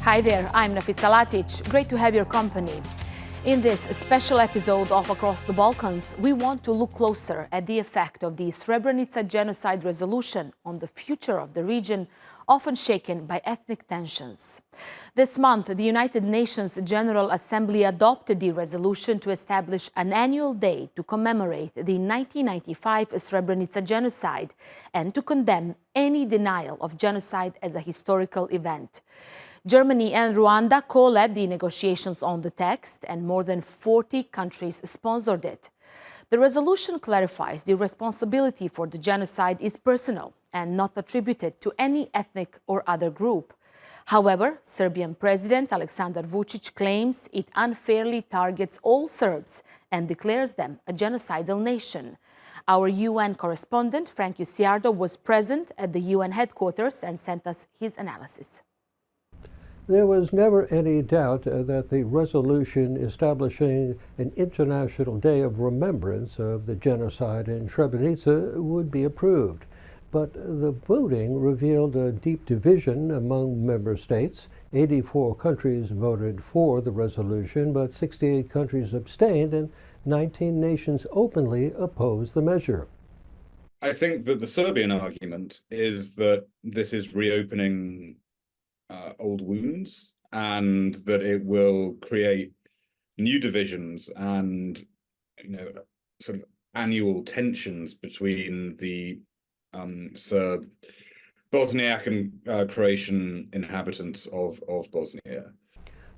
Hi there, I'm Nafisa Latic. Great to have your company. In this special episode of Across the Balkans, we want to look closer at the effect of the Srebrenica genocide resolution on the future of the region, often shaken by ethnic tensions. This month, the United Nations General Assembly adopted the resolution to establish an annual day to commemorate the 1995 Srebrenica genocide and to condemn any denial of genocide as a historical event. Germany and Rwanda co-led the negotiations on the text, and more than 40 countries sponsored it. The resolution clarifies the responsibility for the genocide is personal and not attributed to any ethnic or other group. However, Serbian President Aleksandar Vucic claims it unfairly targets all Serbs and declares them a genocidal nation. Our UN correspondent, Frank Uciardo, was present at the UN headquarters and sent us his analysis. There was never any doubt that the resolution establishing an International Day of Remembrance of the genocide in Srebrenica would be approved. But the voting revealed a deep division among member states. 84 countries voted for the resolution, but 68 countries abstained, and 19 nations openly opposed the measure. I think that the Serbian argument is that this is reopening old wounds, and that it will create new divisions and, sort of annual tensions between the Serb, Bosniak and Croatian inhabitants of Bosnia.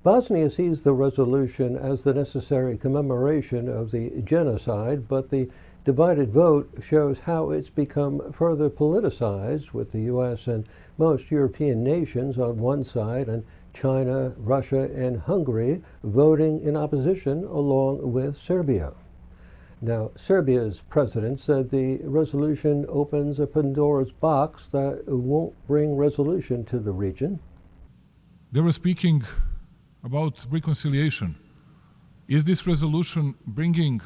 Bosnia sees the resolution as the necessary commemoration of the genocide, but the divided vote shows how it's become further politicized, with the U.S. and most European nations on one side and China, Russia, and Hungary voting in opposition along with Serbia. Now, Serbia's president said the resolution opens a Pandora's box that won't bring resolution to the region. They were speaking about reconciliation. Is this resolution bringing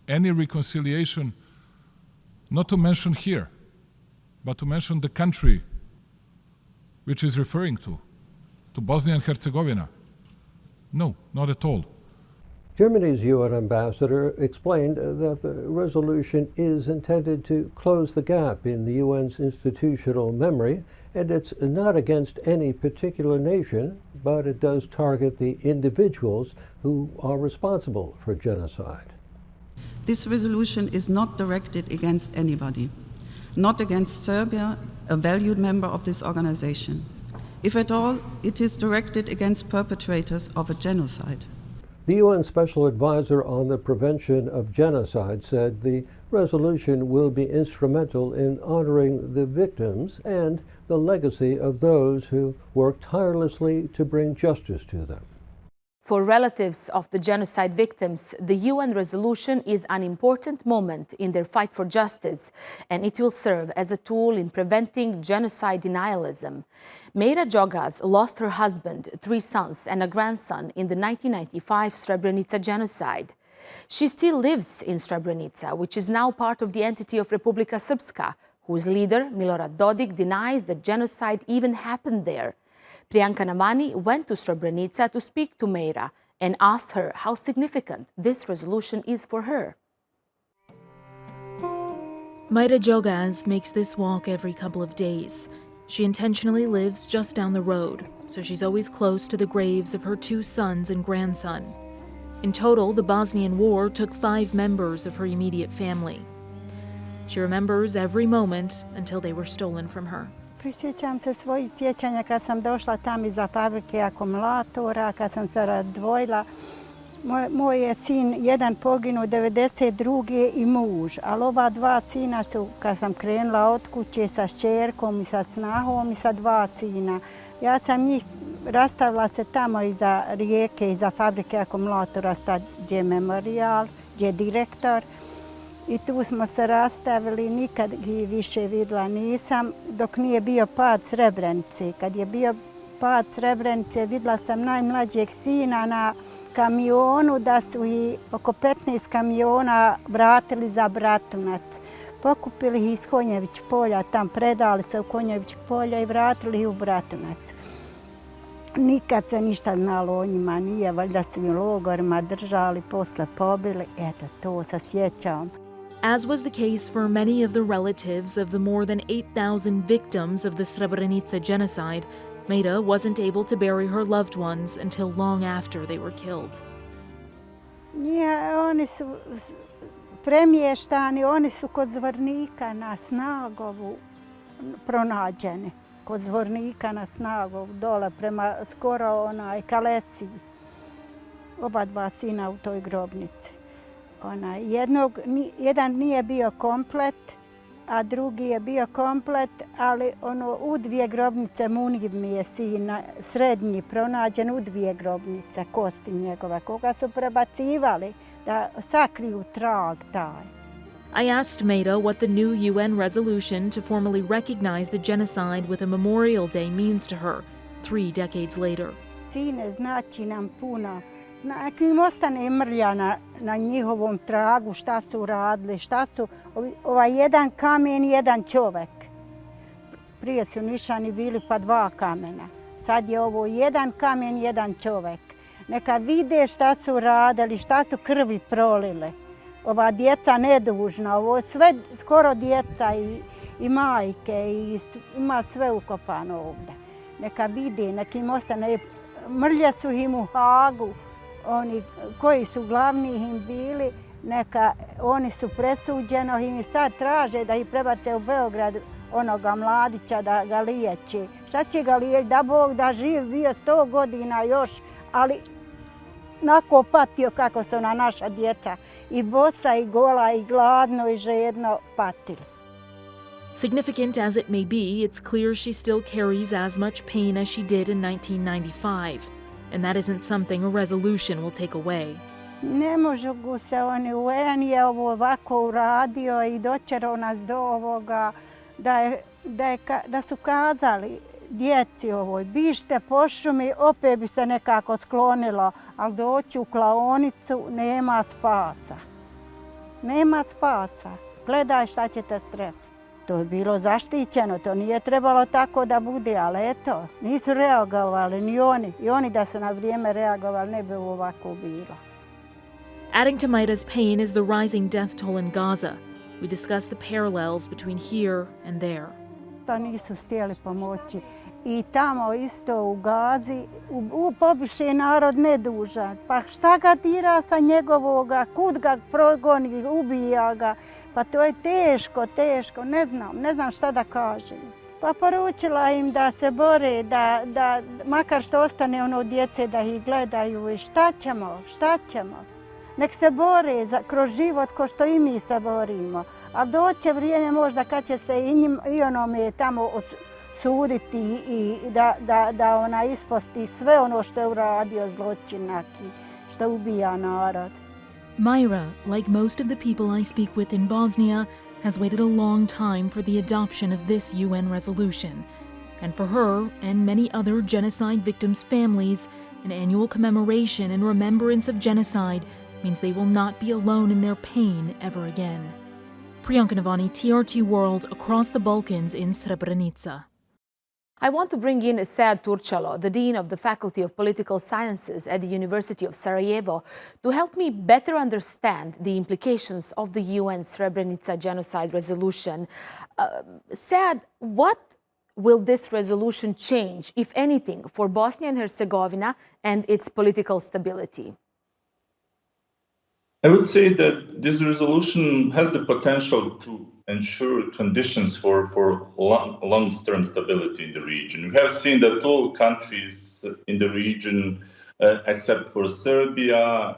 any reconciliation, not to mention here, but to mention the country which is referring to Bosnia and Herzegovina? No, not at all. Germany's UN ambassador explained that the resolution is intended to close the gap in the UN's institutional memory, and it's not against any particular nation, but it does target the individuals who are responsible for genocide. This resolution is not directed against anybody, not against Serbia, a valued member of this organization. If at all, it is directed against perpetrators of a genocide. The UN Special Advisor on the Prevention of Genocide said the resolution will be instrumental in honoring the victims and the legacy of those who worked tirelessly to bring justice to them. For relatives of the genocide victims, the UN resolution is an important moment in their fight for justice, and it will serve as a tool in preventing genocide denialism. Meira Djogas lost her husband, 3 sons, and a grandson in the 1995 Srebrenica genocide. She still lives in Srebrenica, which is now part of the entity of Republika Srpska, whose leader, Milorad Dodik, denies that genocide even happened there. Priyanka Navani went to Srebrenica to speak to Meira and asked her how significant this resolution is for her. Meira Djogas makes this walk every couple of days. She intentionally lives just down the road, so she's always close to the graves of her 2 sons and grandson. In total, the Bosnian War took 5 members of her immediate family. She remembers every moment until they were stolen from her. Prisjećam se svojih sjećanja kad sam došla tam iza fabrike akumulatora, kad sam se razdvojila. Moj je sin jedan poginuo 92. i muž, ali ova 2 sina su, kad sam krenula od kuće sa šćerkom i sa snahom i sa 2 sina. Ja sam njih rastavila se tamo iza rijeke, iza fabrike akumulatora, sad gdje je memorijal, gdje je direktor. I tu smo se rastavili, nikad ih više vidjela nisam, dok nije bio pad Srebrenice. Kad je bio pad Srebrenice, vidjela sam najmlađeg sina na kamionu, da su i oko 15 kamiona vratili za Bratunac. Pokupili ih iz Konjević polja, tam predali se u Konjević polja i vratili ih u Bratunac. Nikad se ništa znalo o njima nije, valjda su u logorima držali, posle pobili, eto, to se sjećam. As was the case for many of the relatives of the more than 8,000 victims of the Srebrenica genocide, Maida wasn't able to bury her loved ones until long after they were killed. Nije, oni su premještani, oni su kod Zvornika na Snagovu pronađeni. Kod Zvornika na Snagovu, dole prema skoro Kaleci. Oba dva sina u toj grobnici. Jedan nije bio komplet, a drugi je bio komplet, ali u dvije grobnice Munib mi je sin, srednji, pronađen u dvije grobnice, kosti njegove, koga su prebacivali da sakriju trag taj. I asked Maida what the new UN resolution to formally recognize the genocide with a Memorial Day means to her 3 decades later. Sine, znači nam puno. Nek im ostane mrlja na njihovom tragu, šta su radili, šta su, jedan kamen, jedan čovek. Prije su nišani bili pa 2 kamena. Sad je ovo jedan kamen, jedan čovek. Neka vide šta su radili, šta su krvi prolile. Ova djeca nedužna, ovo sve skoro djeca i majke, ima sve ukopano ovdje. Neka vide, neka im ostane, mrlje su im u Hagu. Oni koji su glavni im bili, oni su presuđeno i sad traže da ih prebace u Beograd onoga mladića da ga liječi. Šta će ga liječi? Da Bog da živ bio 100 godina još, ali nako patio kako su na naša djeca. I boca, i gola, i gladno, i žedno patili. Significant as it may be, it's clear she still carries as much pain as she did in 1995. And that isn't something a resolution will take away. Ne mogu se oni, UN je ovo ovako uradio i dočerao nas do ovoga da su kazali djeci ovoj, bište po šumi, opet bi se nekako sklonilo, ali doći u klaonicu nema spasa. Nema spasa. Gledaj šta će te stresiti. To je bilo zaštićeno, to nije trebalo tako da bude, ali eto, nisu reagovali ni oni. I oni da su na vrijeme reagovali, ne bi ovako bilo. Adding to Maida's pain is the rising death toll in Gaza. We discuss the parallels between here and there. To nisu htjeli pomoći. I tamo isto u Gazi, pobiše narod nedužan. Pa šta ga dira sa njegovoga, kud ga progoni, ubija ga. Pa to je teško, ne znam šta da kažem. Pa poručila im da se bore, da makar što ostane djece da ih gledaju i šta ćemo. Nek se bore kroz život ko što i mi se borimo. A doće vrijeme možda kad će se i onome tamo suditi i da ona isposti sve ono što je uradio zločinak i što ubija narod. Myra, like most of the people I speak with in Bosnia, has waited a long time for the adoption of this UN resolution. And for her and many other genocide victims' families, an annual commemoration and remembrance of genocide means they will not be alone in their pain ever again. Priyanka Navani, TRT World, across the Balkans in Srebrenica. I want to bring in Sead Turčalo, the Dean of the Faculty of Political Sciences at the University of Sarajevo, to help me better understand the implications of the UN Srebrenica genocide resolution. Sead, what will this resolution change, if anything, for Bosnia and Herzegovina and its political stability? I would say that this resolution has the potential to ensure conditions for long-term stability in the region. We have seen that all countries in the region, except for Serbia,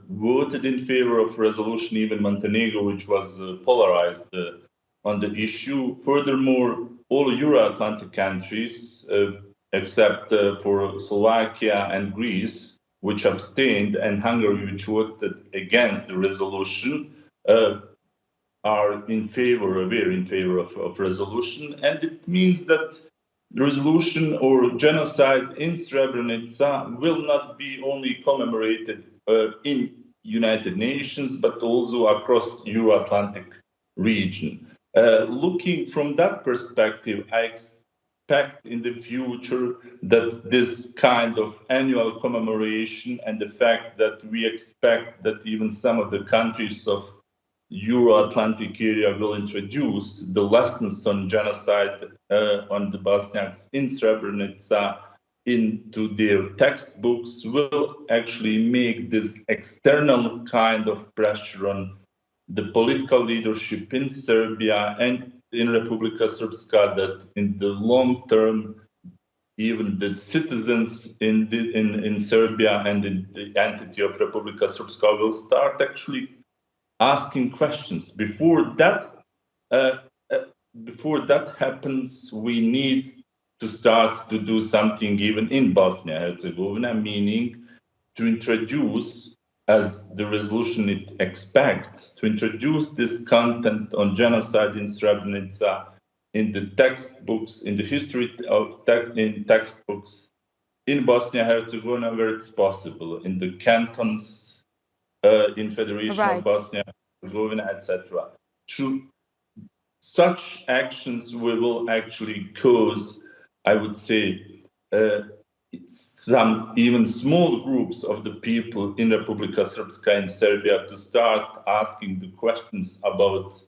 voted in favor of resolution, even Montenegro, which was polarized on the issue. Furthermore, all Euro-Atlantic countries, except for Slovakia and Greece, which abstained, and Hungary, which voted against the resolution, are in favor, very in favor of resolution. And it means that the resolution or genocide in Srebrenica will not be only commemorated in United Nations, but also across Euro-Atlantic region. Looking from that perspective, I expect in the future that this kind of annual commemoration and the fact that we expect that even some of the countries of Euro-Atlantic area will introduce the lessons on genocide on the Bosniaks in Srebrenica into their textbooks will actually make this external kind of pressure on the political leadership in Serbia and in Republika Srpska that in the long term, even the citizens in Serbia and in the entity of Republika Srpska will start actually asking questions. Before that happens, we need to start to do something even in Bosnia and Herzegovina, meaning to introduce, as the resolution it expects, to introduce this content on genocide in Srebrenica in the textbooks, in the history of in textbooks in Bosnia and Herzegovina where it's possible, in the cantons, in Federation of Bosnia and Herzegovina, etc. Through such actions, we will actually cause, I would say, some even small groups of the people in Republika Srpska in Serbia to start asking the questions about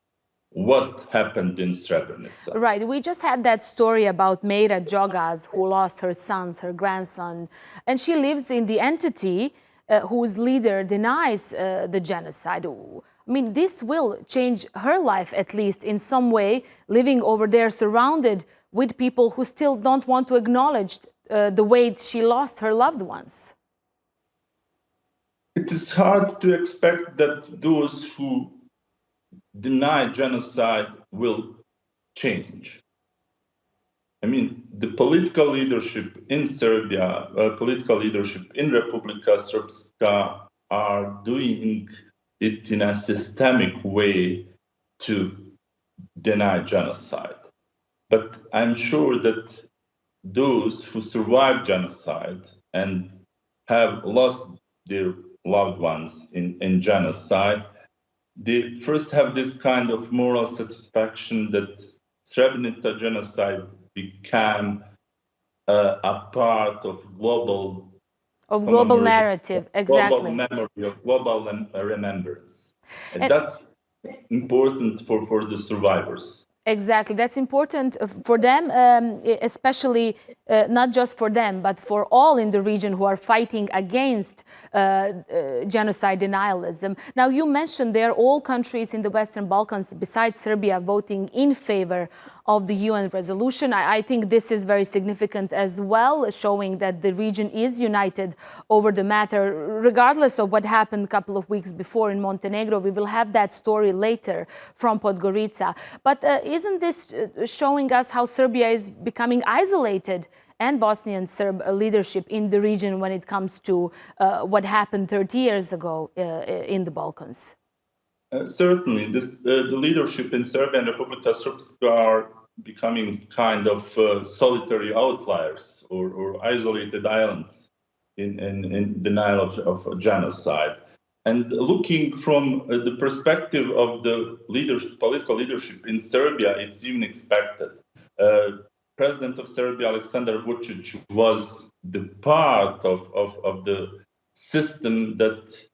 what happened in Srebrenica. Right. We just had that story about Meira Djogas, who lost her sons, her grandson, and she lives in the entity whose leader denies the genocide. I mean, this will change her life, at least in some way, living over there surrounded with people who still don't want to acknowledge the way she lost her loved ones. It is hard to expect that those who deny genocide will change. I mean, the political leadership in Serbia, political leadership in Republika Srpska are doing it in a systemic way to deny genocide. But I'm sure that those who survived genocide and have lost their loved ones in genocide, they first have this kind of moral satisfaction that Srebrenica genocide became a part of global narrative, exactly. Global memory, of global remembrance. And that's important for the survivors. Exactly. That's important for them, especially not just for them, but for all in the region who are fighting against genocide denialism. Now, you mentioned there are all countries in the Western Balkans, besides Serbia, voting in favor of the UN resolution. I think this is very significant as well, showing that the region is united over the matter, regardless of what happened a couple of weeks before in Montenegro. We will have that story later from Podgorica. But isn't this showing us how Serbia is becoming isolated, and Bosnian Serb leadership in the region when it comes to what happened 30 years ago in the Balkans? Certainly, the leadership in Serbia and Republika Srpska are becoming kind of solitary outliers or isolated islands in denial of genocide. And looking from the perspective of the political leadership in Serbia, it's even expected. President of Serbia, Aleksandar Vucic, was the part of the system that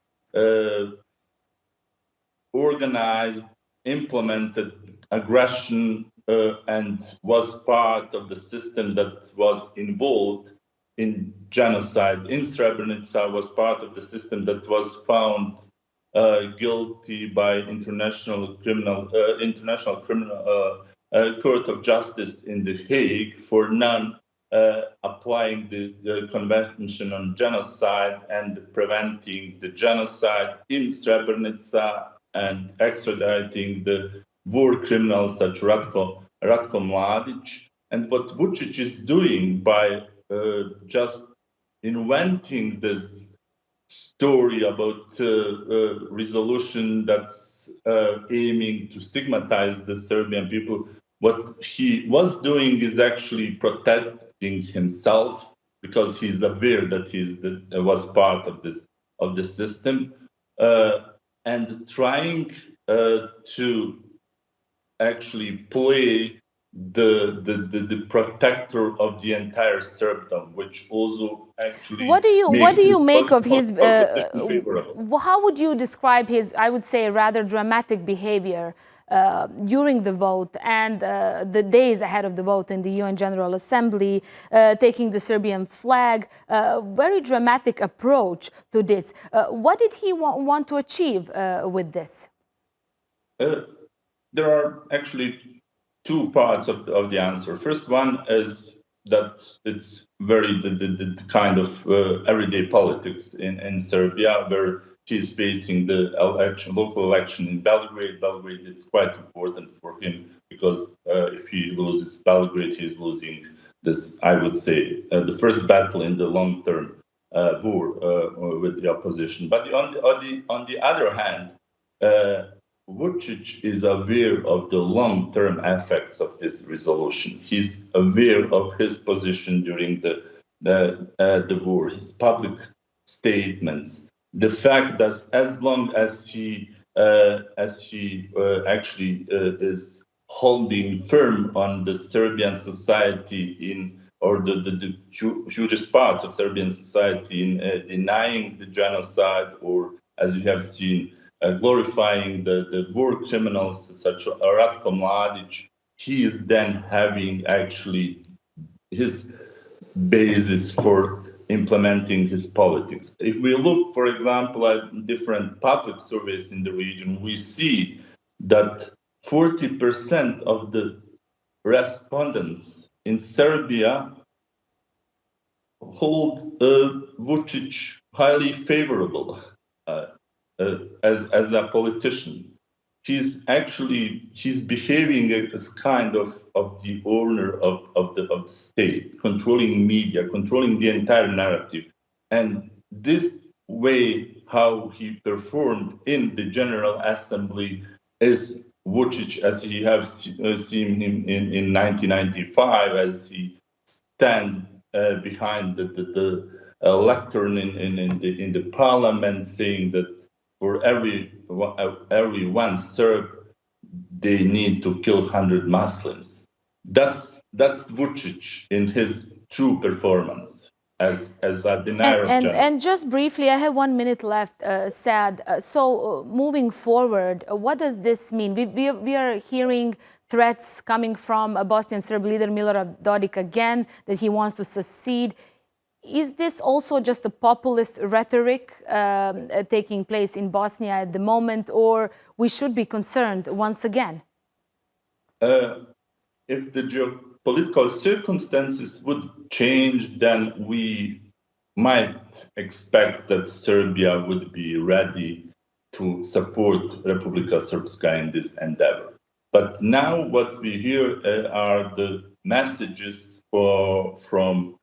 organized, implemented aggression, and was part of the system that was involved in genocide in Srebrenica, was part of the system that was found guilty by International Criminal Court of Justice in The Hague for applying the Convention on Genocide and preventing the genocide in Srebrenica and extraditing the war criminals such Ratko Mladic. And what Vucic is doing by just inventing this story about resolution that's aiming to stigmatize the Serbian people, what he was doing is actually protecting himself because he's aware that he was part of the system, and trying to actually play the protector of the entire Serbdom, which also actually what do you make of his favorable. how would you describe his, I would say, rather dramatic behavior during the vote and the days ahead of the vote in the UN General Assembly, taking the Serbian flag, very dramatic approach to this. What did he want to achieve with this? There are actually two parts of the answer. First one is that it's very the kind of everyday politics in Serbia, where he's facing the local election in Belgrade. Belgrade, it's quite important for him because if he loses Belgrade, he's losing this, I would say, the first battle in the long-term war with the opposition. But on the other hand, Vucic is aware of the long-term effects of this resolution. He's aware of his position during the war, his public statements, the fact that as long as he actually is holding firm on the Serbian society or the hugest parts of Serbian society in denying the genocide, or as you have seen, glorifying the war criminals such as Ratko Mladic, he is then having actually his basis for implementing his politics. If we look, for example, at different public surveys in the region, we see that 40% of the respondents in Serbia hold Vucic highly favorable as a politician. He's behaving as kind of the owner of the state, controlling media, controlling the entire narrative. And this way, how he performed in the General Assembly is Vucic, as he have seen him in 1995, as he stand behind the lectern in the parliament, saying that for every one Serb, they need to kill 100 Muslims. That's Vucic in his true performance as a denier of genocide. And just briefly, I have 1 minute left, Sad. So moving forward, what does this mean? We are hearing threats coming from a Bosnian Serb leader, Milorad Dodik, again, that he wants to secede. Is this also just a populist rhetoric taking place in Bosnia at the moment, or we should be concerned once again? If the geopolitical circumstances would change, then we might expect that Serbia would be ready to support Republika Srpska in this endeavor. But now what we hear are the messages from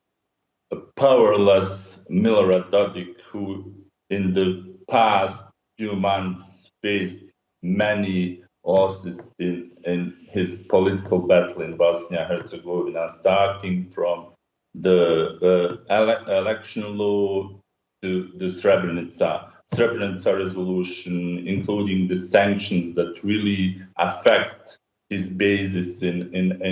a powerless Milorad Dodik, who in the past few months faced many losses in his political battle in Bosnia-Herzegovina, starting from the election law to the Srebrenica resolution, including the sanctions that really affect his basis in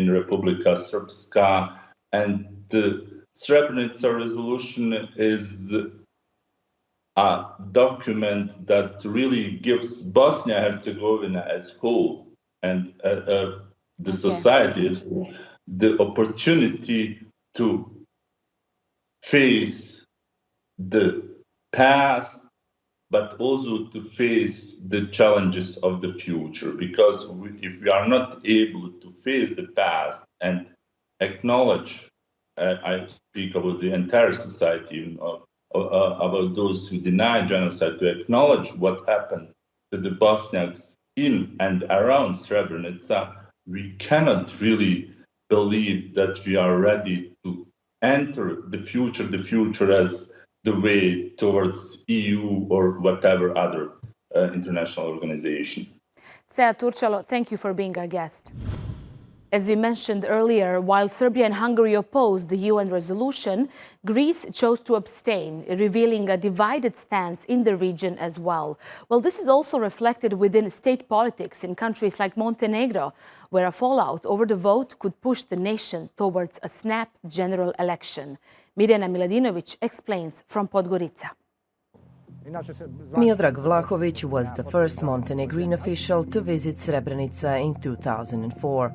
Republika Srpska. And the Srebrenica resolution is a document that really gives Bosnia-Herzegovina as whole and the society as whole the opportunity to face the past, but also to face the challenges of the future. Because if we are not able to face the past and acknowledge, I speak about the entire society, about those who deny genocide, to acknowledge what happened to the Bosniaks in and around Srebrenica, we cannot really believe that we are ready to enter the future as the way towards EU or whatever other international organization. Sead Turčalo, thank you for being our guest. As we mentioned earlier, while Serbia and Hungary opposed the UN resolution, Greece chose to abstain, revealing a divided stance in the region as well. Well, this is also reflected within state politics in countries like Montenegro, where a fallout over the vote could push the nation towards a snap general election. Mirjana Miladinovic explains from Podgorica. Miodrag Vlahovic was the first Montenegrin official to visit Srebrenica in 2004.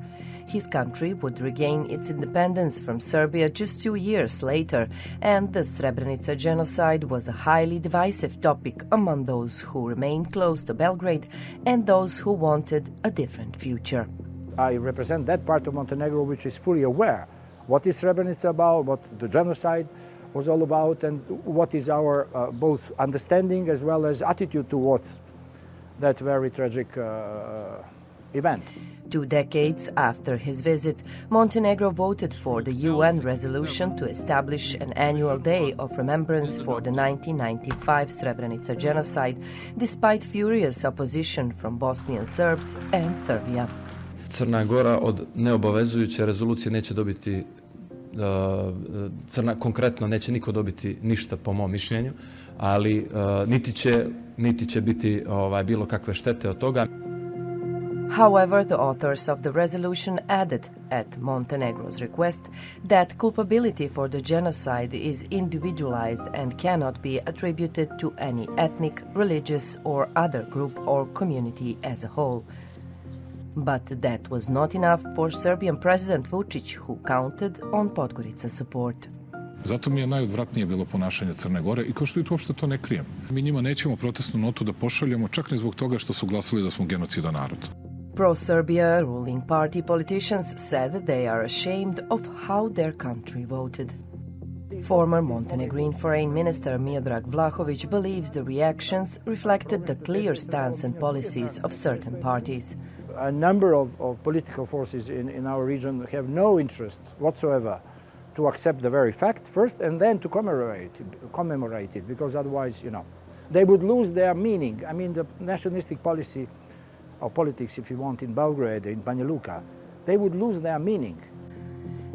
His country would regain its independence from Serbia just 2 years later, and the Srebrenica genocide was a highly divisive topic among those who remained close to Belgrade and those who wanted a different future. I represent that part of Montenegro which is fully aware what is Srebrenica about, what the genocide was all about, and what is our both understanding as well as attitude towards that very tragic event. 2 decades after his visit, Montenegro voted for the UN resolution to establish an annual day of remembrance for the 1995 Srebrenica genocide, despite furious opposition from Bosnian Serbs and Serbia. Crna Gora od neobavezujuće rezolucije neće dobiti, konkretno neće niko dobiti ništa po mom mišljenju, ali niti će biti bilo kakve štete od toga. However, the authors of the resolution added, at Montenegro's request, that culpability for the genocide is individualized and cannot be attributed to any ethnic, religious or other group or community as a whole. But that was not enough for Serbian President Vucic, who counted on Podgorica's support. Zato mi je najodvratnije bilo ponašanje Crne Gore i kao što i uopšte to ne krijem. Mi njima nećemo protestnu notu da pošaljemo čak ni zbog toga što su glasali da smo genocidan narod. Pro-Serbia ruling party politicians said they are ashamed of how their country voted. Former Montenegrin Foreign Minister Miodrag Vlahovic believes the reactions reflected the clear stance and policies of certain parties. A number of political forces in our region have no interest whatsoever to accept the very fact first and then to commemorate it, because otherwise, they would lose their meaning. I mean, the nationalistic policy or politics, if you want, in Belgrade, in Banja Luka, they would lose their meaning.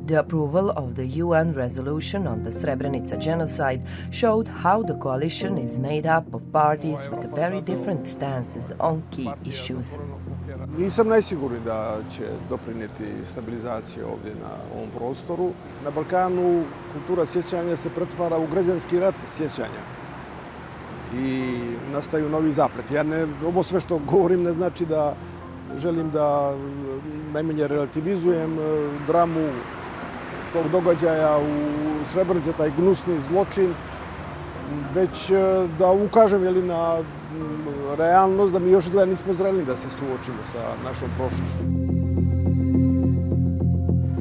The approval of the UN resolution on the Srebrenica genocide showed how the coalition is made up of parties with very different stances on key issues. Nisam najsigurni da će doprinijeti stabilizaciji ovdje na ovom prostoru. Na Balkanu kultura sjećanja se pretvara u građanski rat sjećanja i nastaju novi zapleti. Ovo sve što govorim ne znači da želim da najmanje relativizujem dramu tog događaja u Srebrenici, taj gnusni zločin, već da ukažem na realnost da mi još izgleda nismo zreli da se suočimo sa našom prošlošću.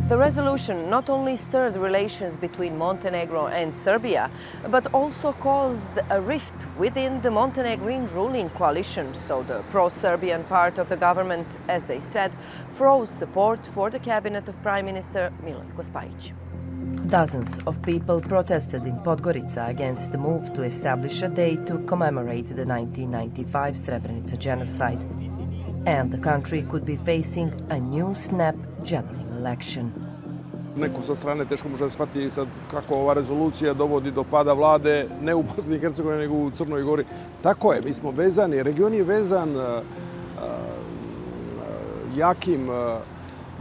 The resolution not only stirred relations between Montenegro and Serbia, but also caused a rift within the Montenegrin ruling coalition, so the pro-Serbian part of the government, as they said, froze support for the cabinet of Prime Minister Milojko Spajić. Dozens of people protested in Podgorica against the move to establish a day to commemorate the 1995 Srebrenica genocide. And the country could be facing a new snap general election. Neko sa strane teško može da shvati sad kako ova rezolucija dovodi do pada vlade, ne u Bosni i Hercegovini, nego u Crnoj Gori. Tako je, mi smo vezani, region je vezan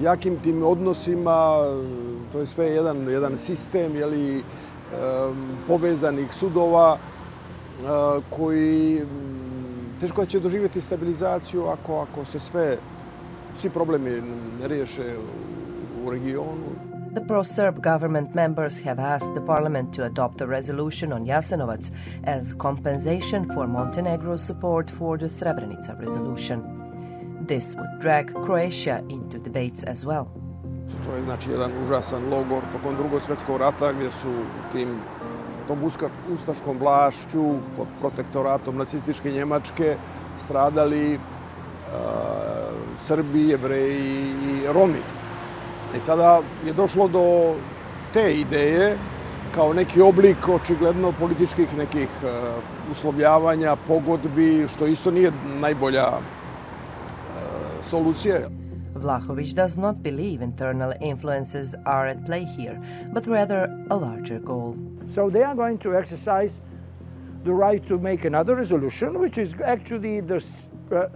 jakim tim odnosima, to je sve jedan sistem povezanih sudova koji teško da će doživjeti stabilizaciju ako se svi problemi ne riješe u regionu. The pro-Serb government members have asked the parliament to adopt a resolution on Jasenovac as compensation for Montenegro's support for the Srebrenica resolution. This would drag Croatia into debates as well. To je jedan užasan logor tokom Drugog svjetskog rata gdje su tom ustaškom vlašću pod protektoratom nacističke Njemačke stradali Srbi, Jevreji i Romi. I sada je došlo do te ideje kao neki oblik očigledno političkih nekih uslovljavanja, pogodbi, što isto nije najbolja solucija. Vlahovic does not believe internal influences are at play here, but rather a larger goal. So they are going to exercise the right to make another resolution, which is actually the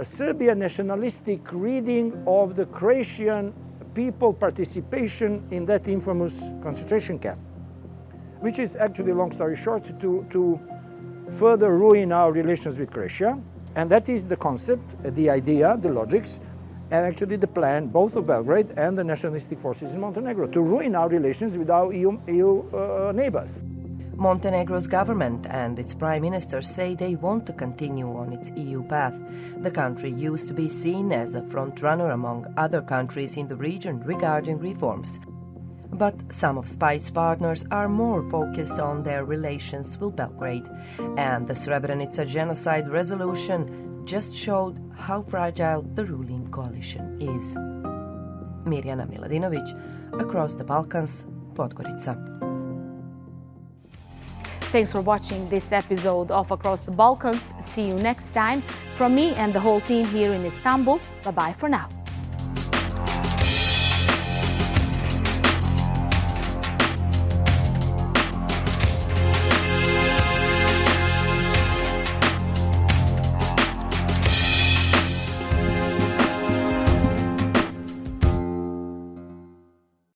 Serbian nationalistic reading of the Croatian people participation in that infamous concentration camp, which is actually, long story short, to further ruin our relations with Croatia. And that is the concept, the idea, the logics, and actually the plan both of Belgrade and the nationalistic forces in Montenegro to ruin our relations with our EU neighbors. Montenegro's government and its prime minister say they want to continue on its EU path. The country used to be seen as a front-runner among other countries in the region regarding reforms. But some of its partners are more focused on their relations with Belgrade, and the Srebrenica genocide resolution just showed how fragile the ruling coalition is. Mirjana Miladinović, Across the Balkans, Podgorica. Thanks for watching this episode of Across the Balkans. See you next time. From me and the whole team here in Istanbul, bye-bye for now.